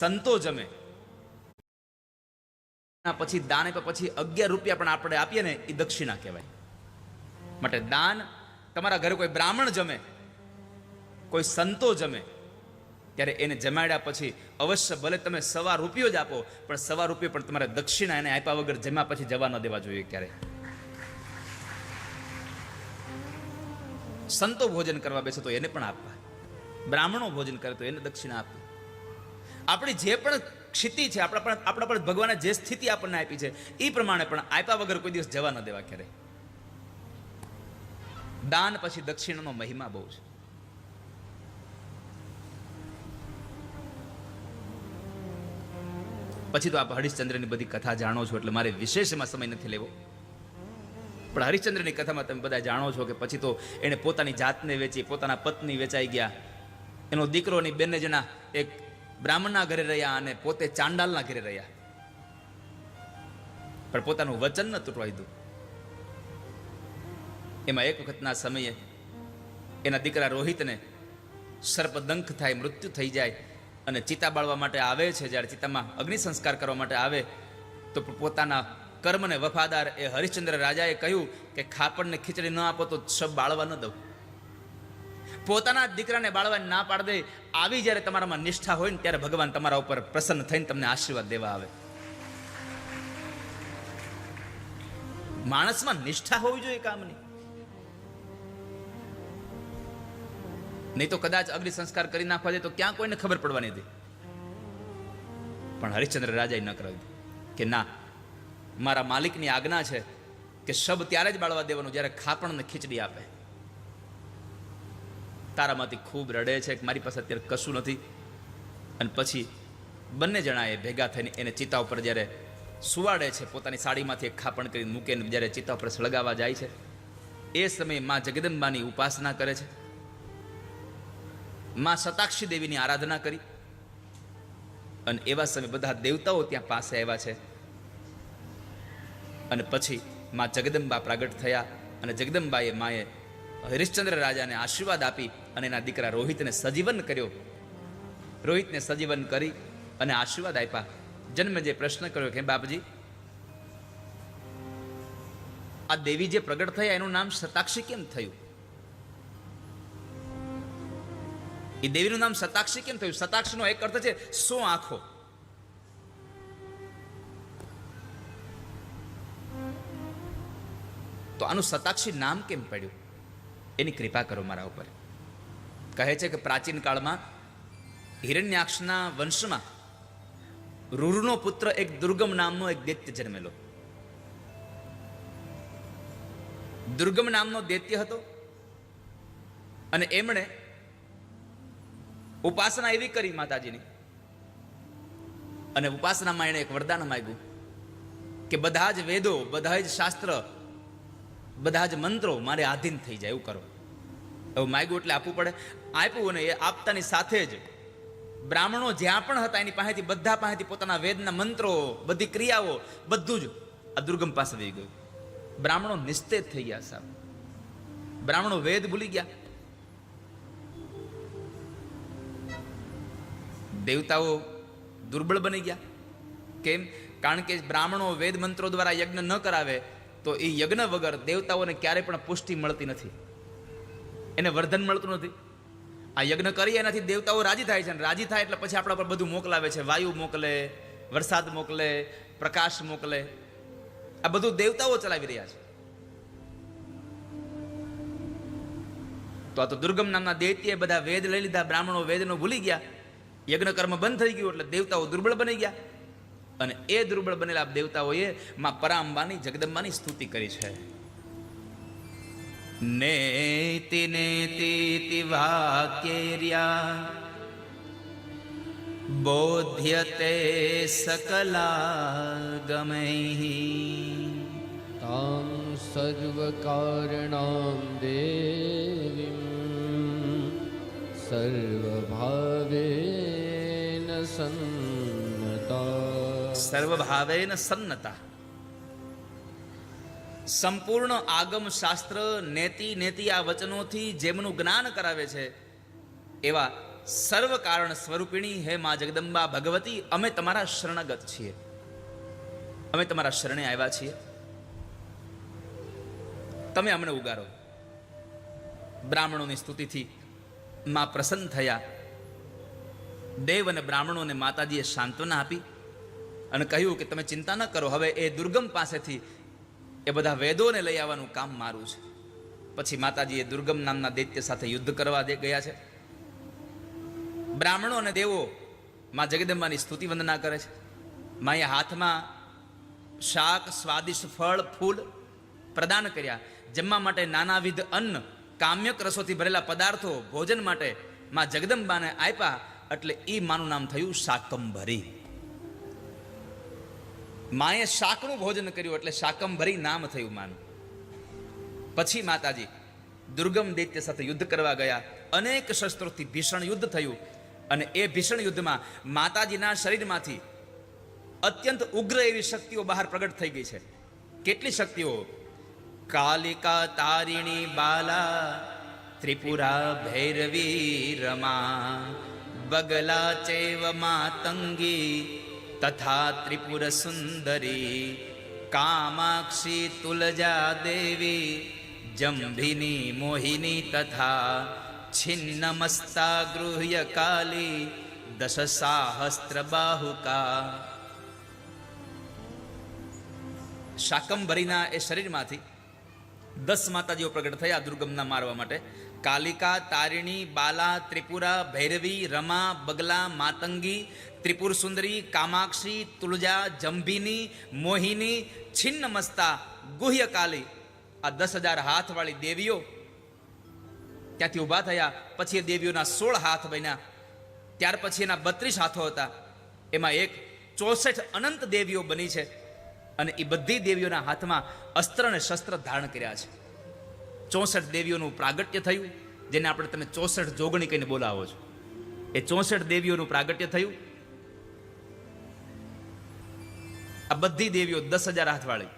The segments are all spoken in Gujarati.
સંતો જમે પછી દાન આપ્યા પછી 11 રૂપિયા પણ આપણે આપીએ ને એ દક્ષિણા કહેવાય. માટે દાન, તમારા ઘરે કોઈ બ્રાહ્મણ જમે, કોઈ સંતો જમે, ત્યારે એને જમાડ્યા પછી અવશ્ય ભલે તમે ₹1 જ આપો, પણ ₹1 પણ તમારે દક્ષિણા એને આપ્યા વગર જમ્યા પછી જવા ન દેવા જોઈએ ક્યારે. સંતો ભોજન કરવા બેસે તો એને પણ આપવા, બ્રાહ્મણો ભોજન કરે તો એને દક્ષિણા આપવી. આપણી જે પણ ક્ષિતિ છે, આપણા પર ભગવાને જે સ્થિતિ આપણને આપી છે એ પ્રમાણે પણ આપ્યા વગર કોઈ દિવસ જવા ન દેવા ક્યારે. દાન પછી દક્ષિણાનો મહિમા બહુ છે. પછી તો આપ હરિશ્ચંદ્રની બધી કથા જાણો છો એટલે મારે વિશેષ એમાં સમય નથી લેવો, પણ હરિશ્ચંદ્રની કથામાં તમે બધા જાણો છો કે પછી તો એને પોતાની જાતને વેચી, પોતાના પત્ની વેચાઈ ગયા, એનો દીકરો ની બંને જણા એક બ્રાહ્મણના ઘરે રહ્યા અને પોતે ચાંડાલના ઘરે રહ્યા, પણ પોતાનું વચન ન તૂટવા દીધું. એમાં એક વખતના સમયે એના દીકરા રોહિતને સર્પદંખ થાય, મૃત્યુ થઈ જાય અને ચિતા બાળવા માટે આવે છે. જ્યારે ચિતામાં અગ્નિ સંસ્કાર કરવા માટે આવે તો પોતાના કર્મને વફાદાર એ હરિશ્ચંદ્ર રાજાએ કહ્યું કે ખાપણને ખીચડી ન આપો તો શબ બાળવા ન દઉં. પોતાના દીકરાને બાળવા ના પાડ દે. આવી જ્યારે તમારામાં નિષ્ઠા હોય ને ત્યારે ભગવાન તમારા ઉપર પ્રસન્ન થઈને તમને આશીર્વાદ દેવા આવે. માણસમાં નિષ્ઠા હોવી જોઈએ કામની, નહીં તો કદાચ અગ્નિ સંસ્કાર કરી નાખવા દે તો ક્યાં કોઈને ખબર પડવાની હતી. પણ હરિશ્ચંદ્ર રાજાએ ન કરાવ્યું કે ના, મારા માલિકની આજ્ઞા છે કે શબ ત્યારે જ બાળવા દેવાનું જ્યારે ખાપણને ખીચડી આપે. તારામાંથી ખૂબ રડે છે કે મારી પાસે અત્યારે કશું નથી. અને પછી બંને જણાએ ભેગા થઈને એને ચિતા ઉપર જ્યારે સુવાડે છે, પોતાની સાડીમાંથી એક ખાપણ કરીને મૂકીને જ્યારે ચિતા ઉપર સળગાવવા જાય છે, એ સમયે માં જગદંબાની ઉપાસના કરે છે, માં શતાક્ષી દેવીની આરાધના કરી. અને એવા સમયે બધા દેવતાઓ ત્યાં પાસે આવ્યા છે. અને પછી માં જગદંબા પ્રગટ થયા અને જગદંબાએ માએ હરિશ્ચંદ્ર રાજાને આશીર્વાદ આપી અને એના દીકરા રોહિતને સજીવન કર્યો. રોહિતને સજીવન કરી અને આશીર્વાદ આપ્યા. જન્મે જે પ્રશ્ન કર્યો કે બાપજી, આ દેવી જે પ્રગટ થયા એનું નામ શતાક્ષી કેમ થયું? એ દેવીનું નામ શતાક્ષી કેમ થયું? શતાક્ષીનો એક અર્થ છે 100 આંખો. તો આનું શતાક્ષી નામ કેમ પડ્યું? એની કૃપા કરો મારા ઉપર. કહે છે કે પ્રાચીન કાળમાં હિરણ્યાક્ષના વંશમાં રૂરનો પુત્ર એક દુર્ગમ નામનો એક દૈત્ય જન્મેલો. દુર્ગમ નામનો દૈત્ય હતો અને એમણે ઉપાસના એવી કરી માતાજીની, અને ઉપાસનામાં એણે એક વરદાન માંગ્યું કે બધા જ વેદો, બધા જ શાસ્ત્ર, બધા જ મંત્રો મારે આધીન થઈ જાય એવું કરો. એવું માંગ્યું એટલે આપવું પડે. આપ્યું અને એ આપતાની સાથે જ બ્રાહ્મણો જ્યાં પણ હતા એની પાસેથી, બધા પાસેથી પોતાના વેદના મંત્રો, બધી ક્રિયાઓ, બધું જ આ દુર્ગમ પાસે વહી ગયું. બ્રાહ્મણો નિસ્તેજ થઈ ગયા સાહેબ. બ્રાહ્મણો વેદ ભૂલી ગયા. દેવતાઓ દુર્બળ બની ગયા. કેમ? કારણ કે બ્રાહ્મણો વેદ મંત્રો દ્વારા યજ્ઞ ન કરાવે તો એ યજ્ઞ વગર દેવતાઓને ક્યારેય પણ પુષ્ટિ મળતી નથી, એને વર્ધન મળતું નથી. આ યજ્ઞ કરી એનાથી દેવતાઓ રાજી થાય છે, અને રાજી થાય એટલે પછી આપણા પર બધું મોકલાવે છે. વાયુ મોકલે, વરસાદ મોકલે, પ્રકાશ મોકલે. આ બધું દેવતાઓ ચલાવી રહ્યા છે. તો આ તો દુર્ગમ નામના દૈત્યએ બધા વેદ લઈ લીધા. બ્રાહ્મણો વેદનો ભૂલી ગયા. યજ્ઞ કર્મ બંધ થઈ ગયું એટલે દેવતાઓ દુર્બળ બની ગયા. અને એ દુર્બળ બનેલા દેવતાઓએ માં પરાંબાની, જગદંબાની સ્તુતિ કરી છે. નેતિ નેતિ વાક્યર્યા બોધ્યતે સકલાગમૈઃ તાં સર્વકારણાં દેવીં સર્વભાવેન સન્નતા. સર્વભાવેન સન્નતા. સંપૂર્ણ આગમ શાસ્ત્ર નેતિ નેતિ આ વચનોથી જેમનું જ્ઞાન કરાવે છે એવા સર્વ કારણ સ્વરૂપિણી હે મા જગદંબા ભગવતી, અમે તમારા શરણાગત છીએ, અમે તમારા શરણે આવ્યા છીએ, તમે અમને ઉગારો. બ્રાહ્મણોની સ્તુતિથી માં પ્રસન્ન થયા. દેવ અને બ્રાહ્મણોને માતાજીએ સાંત્વના આપી અને કહ્યું કે તમે ચિંતા ન કરો, હવે એ દુર્ગમ પાસેથી એ બધા વેદોને લઈ આવવાનું કામ મારું છે. પછી માતાજીએ દુર્ગમ નામના દૈત્ય સાથે યુદ્ધ કરવા ગયા છે. બ્રાહ્મણો અને દેવો માં જગદંબાની સ્તુતિ વંદના કરે છે. માએ હાથમાં શાક, સ્વાદિષ્ટ ફળ, ફૂલ પ્રદાન કર્યા. જમવા માટે નાનાવિધ અન્ન, કામ્યક રસોથી ભરેલા પદાર્થો ભોજન માટે માં જગદંબાને આપ્યા. એટલે એ માનું નામ થયું શાકંભરી. માએ શાકનું ભોજન કર્યું એટલે શાકંભરી નામ થયું માનું. પછી માતાજી દુર્ગમ દૈત્ય સાથે યુદ્ધ કરવા ગયા. અનેક શસ્ત્રોથી ભીષણ યુદ્ધ થયું અને એ ભીષણ યુદ્ધમાં માતાજીના શરીરમાંથી અત્યંત ઉગ્ર એવી શક્તિઓ બહાર પ્રગટ થઈ ગઈ છે. કેટલી શક્તિઓ? કાલિકા તારિણી બાલા, ત્રિપુરા ભૈરવી રમા, બગલા ચૈવ માતંગી, તથા ત્રિપુર સુંદરી, કામાક્ષી તુલજા દેવી, જંભિની મોહિની, તથા છિન્નમસ્તા ગૃહ્ય કાલી, દશ સાહસ્ત્ર બાહુકા. શાકંભરીના એ શરીરમાંથી 10 માતાજીઓ પ્રગટ થયા દુર્ગમના મારવા માટે. કાલિકા, તારિણી, બાલા, ત્રિપુરા, ભૈરવી, રમા, બગલા, માતંગી, ત્રિપુર સુંદરી, કામાક્ષી, તુલજા, જંભિની, મોહિની, છિન્નમસ્તા, ગુહ્ય કાલી. આ 10,000 હાથવાળી દેવીઓ ત્યાંથી ઊભા થયા. પછી એ દેવીઓના 16 હાથ બન્યા. ત્યાર પછી એના 32 હાથો હતા. એમાં એક 64 અનંત દેવીઓ બની છે અને એ બધી દેવીઓના હાથમાં અસ્ત્ર અને શસ્ત્ર ધારણ કર્યા છે. 64 દેવીઓનું પ્રાગટ્ય થયું, જેને આપણે તમે 64 જોગણી કહીને બોલાવો છો. એ 64 દેવીઓનું પ્રાગટ્ય થયું. આ બધી દેવીઓ 10,000 હાથવાળી.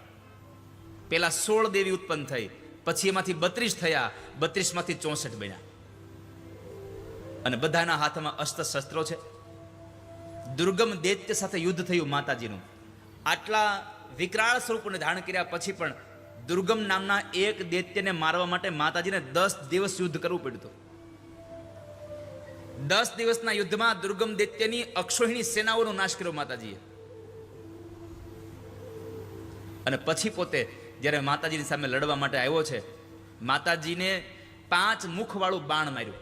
પેલા 16 દેવી ઉત્પન્ન થઈ, પછી એમાંથી 32 થયા, 32 માંથી 64 બન્યા અને બધાના હાથમાં અસ્ત્ર શસ્ત્રો છે. દુર્ગમ દૈત્ય સાથે યુદ્ધ થયું માતાજીનું. આટલા વિકરાળ સ્વરૂપને ધારણ કર્યા પછી પણ દુર્ગમ નામના એક દૈત્યને મારવા માટે માતાજીને 10 દિવસ યુદ્ધ કરવું પડ્યું હતું. 10 દિવસના યુદ્ધમાં દુર્ગમ દૈત્યની અક્ષોહિણી સેનાઓનો નાશ કર્યો માતાજીએ. અને પછી પોતે જ્યારે માતાજીની સામે લડવા માટે આવ્યો છે, માતાજીને 5 મુખવાળું બાણ માર્યું.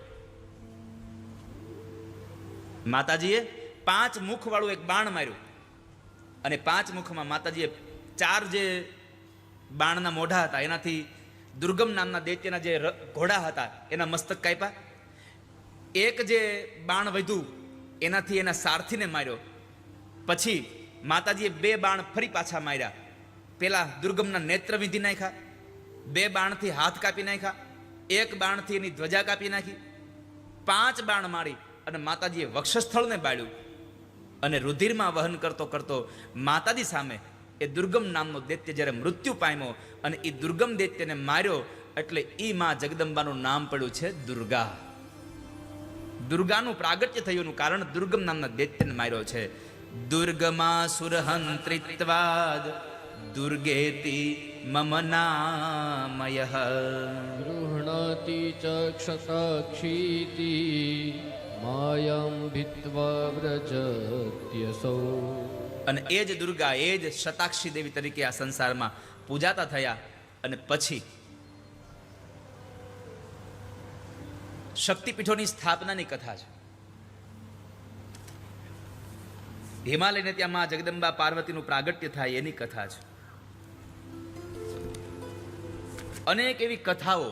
માતાજીએ 5 મુખવાળું એક બાણ માર્યું અને 5 મુખમાં માતાજીએ 4 જે બાણના મોઢા હતા એનાથી દુર્ગમ નામના દૈત્યના જે ઘોડા હતા એના મસ્તક કાપ્યા. એક જે બાણ વધ્યું એનાથી એના સારથીને માર્યો. પછી માતાજીએ 2 બાણ ફરી પાછા માર્યા. પેલા દુર્ગમના નેત્ર વીંધી નાખ્યા, 2 બાણથી હાથ કાપી નાખ્યા, 1 બાણથી એની ધ્વજા કાપી નાખી, 5 બાણ મારી અને માતાજીએ વક્ષસ્થળને બાળ્યું અને રુધિરમાં વહન કરતો કરતો માતાજી સામે એ દુર્ગમ નામનો દૈત્ય જ્યારે મૃત્યુ પામ્યો અને એ દુર્ગમ દૈત્યને માર્યો એટલે એ માં જગદંબાનું નામ પડ્યું છે દુર્ગા. દુર્ગાનું પ્રાગટ્ય થયુંનું કારણ દુર્ગમ નામના દૈત્યને માર્યો છે. દુર્ગમા સુરહંત્રિત્વાદ દુર્ગેતિ મમ નામયઃ, ગૃહણાતિ ચ ક્ષતાક્ષીતિ, માયમ ભિત્વા વ્રજત્યસૌ. અને એ જ દુર્ગા, એ જ શતાક્ષી દેવી તરીકે આ સંસારમાં પૂજાતા થયા. અને પછી શક્તિપીઠોની સ્થાપનાની કથા છે. હિમાલયને ત્યાં માં જગદંબા પાર્વતીનું પ્રાગટ્ય થાય એની કથા છે. અનેક એવી કથાઓ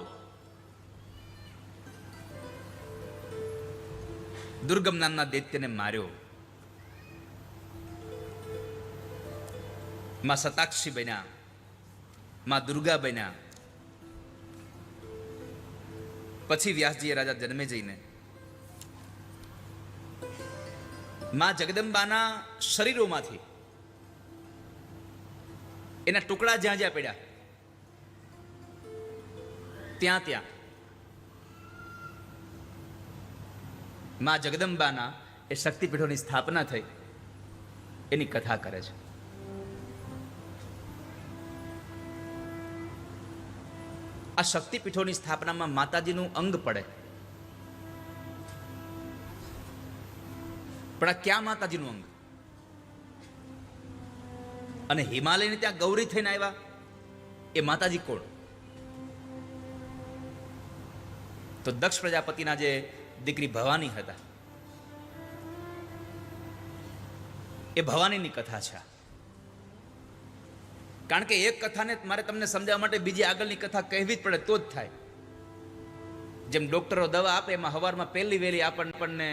દુર્ગમ નામના દૈત્યને માર્યો. માં શતાક્ષી બન્યા, માં દુર્ગા બન્યા. પછી વ્યાસજીએ રાજા જન્મેજયને માં જગદંબાના શરીરોમાંથી એના ટુકડા જ્યાં જ્યાં પડ્યા ત્યાં ત્યાં માં જગદંબાના એ શક્તિપીઠોની સ્થાપના થઈ એની કથા કરે છે. આ શક્તિપીઠોની સ્થાપનામાં માતાજીનું અંગ પડે, પણ આ ક્યાં માતાજીનું અંગ? અને હિમાલયની ત્યાં ગૌરી થઈને આવ્યા એ માતાજી કોણ? તો દક્ષ પ્રજાપતિના જે દીકરી ભવાની હતા એ ભવાનીની કથા છે. કારણ કે એક કથાને મારે તમને સમજાવવા માટે બીજી આગળની કથા કહેવી જ પડે તો જ થાય. જેમ ડોક્ટરો દવા આપે એમાં હવારમાં પહેલી વહેલી આપણને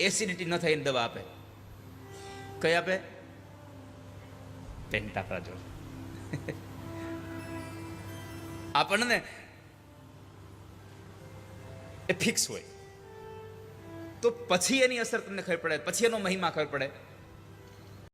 એસિડિટી ન થાય એની દવા આપે. કઈ આપે? પેન્ટાપ્રાઝોલ. આપણને એ ફિક્સ હોય. તો પછી એની અસર તમને ખબર પડે, પછી એનો મહિમા ખબર પડે